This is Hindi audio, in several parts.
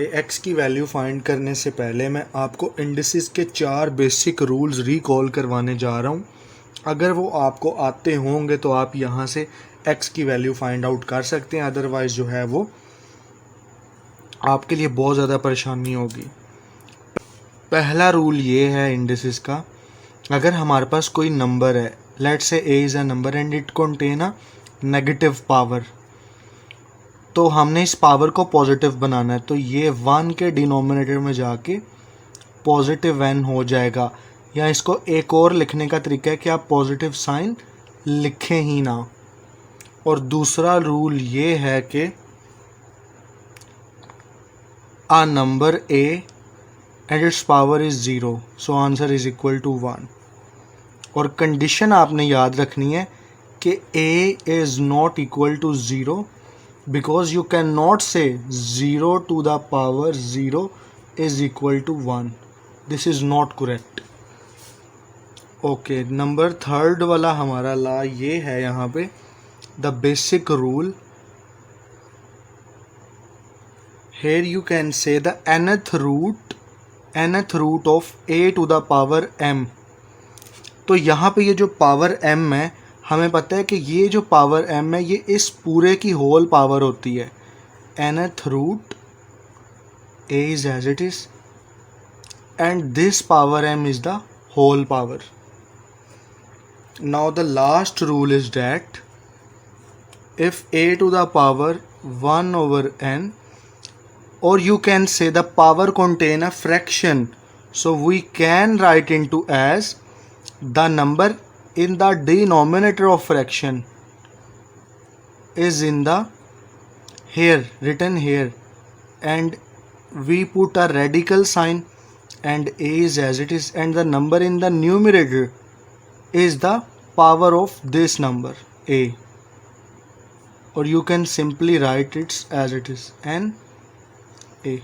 एक्स की वैल्यू फाइंड करने से पहले मैं आपको इंडिसेस के 4 बेसिक रूल्स रिकॉल करवाने जा रहा हूँ। अगर वो आपको आते होंगे तो आप यहाँ से एक्स की वैल्यू फाइंड आउट कर सकते हैं, अदरवाइज़ जो है वो आपके लिए बहुत ज़्यादा परेशानी होगी। पहला रूल ये है इंडिसेस का, अगर हमारे पास कोई नंबर है, let's say A is a number and it contain a negative power, तो हमने इस पावर को पॉजिटिव बनाना है, तो ये 1 के डिनोमिनेटर में जाके पॉजिटिव n हो जाएगा। या इसको एक और लिखने का तरीका है कि आप पॉजिटिव साइन लिखें ही ना। और दूसरा रूल ये है कि a number a and its power is 0, so answer is equal to 1। और कंडीशन आपने याद रखनी है कि a is not equal to 0 because you cannot say 0 to the power 0 is equal to 1. This is not correct. Okay, number third वाला हमारा ला ये है यहाँ पे, the basic rule. here you can say the nth root of a to the power m। तो यहाँ पे ये जो पावर m है, हमें पता है कि ये जो पावर m है ये इस पूरे की होल पावर होती है। nth root a is as it is and this power m is the whole power. Now the last rule is that if a to the power 1 over n, or you can say the power contain a fraction, so we can write into as the number in the denominator of fraction is in the here, written here, and we put a radical sign and a is as it is, and the number in the numerator is the power of this number a, or you can simply write it as it is, n a.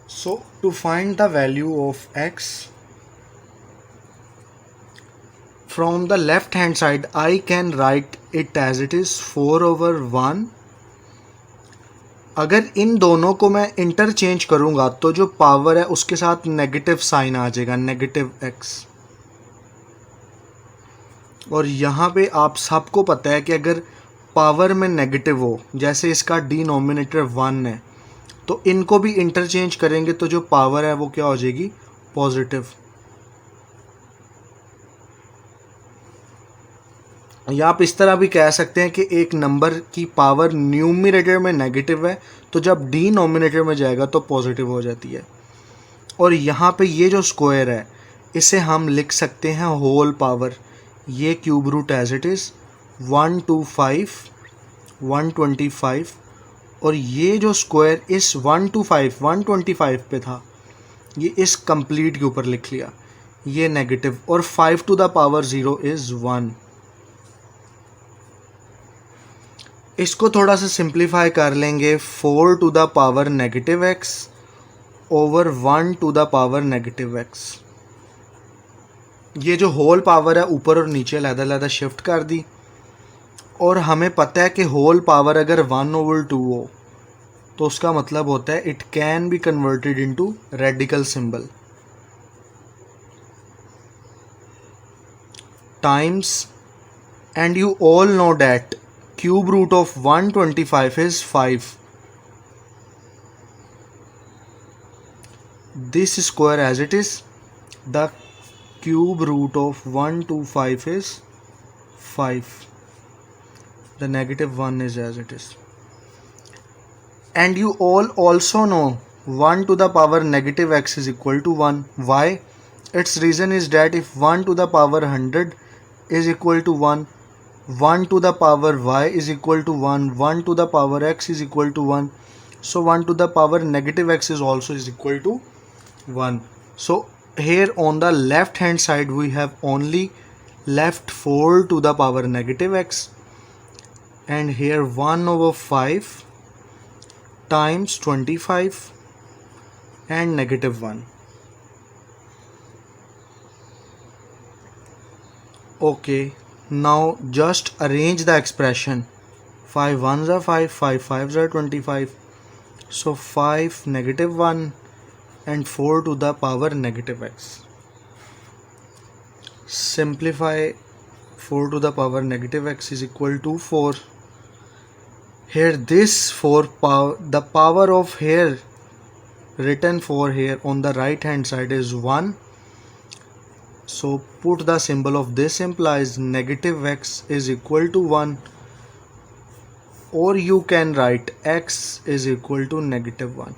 So to find the value of x, from the left hand side I can write it as it is 4 over 1। अगर इन दोनों को मैं इंटरचेंज करूंगा तो जो पावर है उसके साथ नेगेटिव साइन आ जाएगा, नेगेटिव x। और यहाँ पे आप सबको पता है कि अगर पावर में नेगेटिव हो, जैसे इसका डिनोमिनेटर 1 है, तो इनको भी इंटरचेंज करेंगे तो जो पावर है वो क्या हो जाएगी, पॉजिटिव। या आप इस तरह भी कह सकते हैं कि एक नंबर की पावर न्यूमरेटर में नेगेटिव है तो जब डिनोमिनेटर में जाएगा तो पॉजिटिव हो जाती है। और यहाँ पे ये जो स्क्वायर है इसे हम लिख सकते हैं होल पावर। ये cube root as it is 125 125, और ये जो स्क्वायर इस 125 125 पे था ये इस कंप्लीट के ऊपर लिख लिया, ये नेगेटिव, और 5 टू द पावर 0 इज़ 1। इसको थोड़ा सा सिंप्लीफाई कर लेंगे, 4 to the power negative x over 1 to the power negative x. ये जो होल पावर है ऊपर और नीचे अलग-अलग शिफ्ट कर दी, और हमें पता है कि होल पावर अगर 1 ओवर 2 हो तो उसका मतलब होता है it can be converted into radical symbol times, and you all know that cube root of 125 is 5. This square as it is, the cube root of 125 is 5. The negative 1 is as it is. And you all also know 1 to the power negative x is equal to 1. Why? Its reason is that if 1 to the power 100 is equal to 1, 1 to the power y is equal to 1, 1 to the power x is equal to 1, so 1 to the power negative x is also is equal to 1. So here on the left hand side we have only left 4 to the power negative x, and here 1 over 5 times 25 and negative 1. Okay, Now just arrange the expression. 5 1s are 5, 5 5s are 25. So 5 negative 1 and 4 to the power negative x. Simplify. 4 to the power negative x is equal to 4. Here this 4 power, the power of here written 4 here on the right hand side is 1. So put the symbol of this implies negative x is equal to 1, or you can write x is equal to negative 1.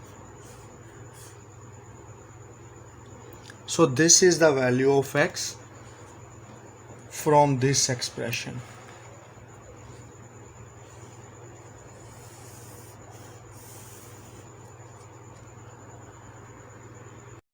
So this is the value of x from this expression.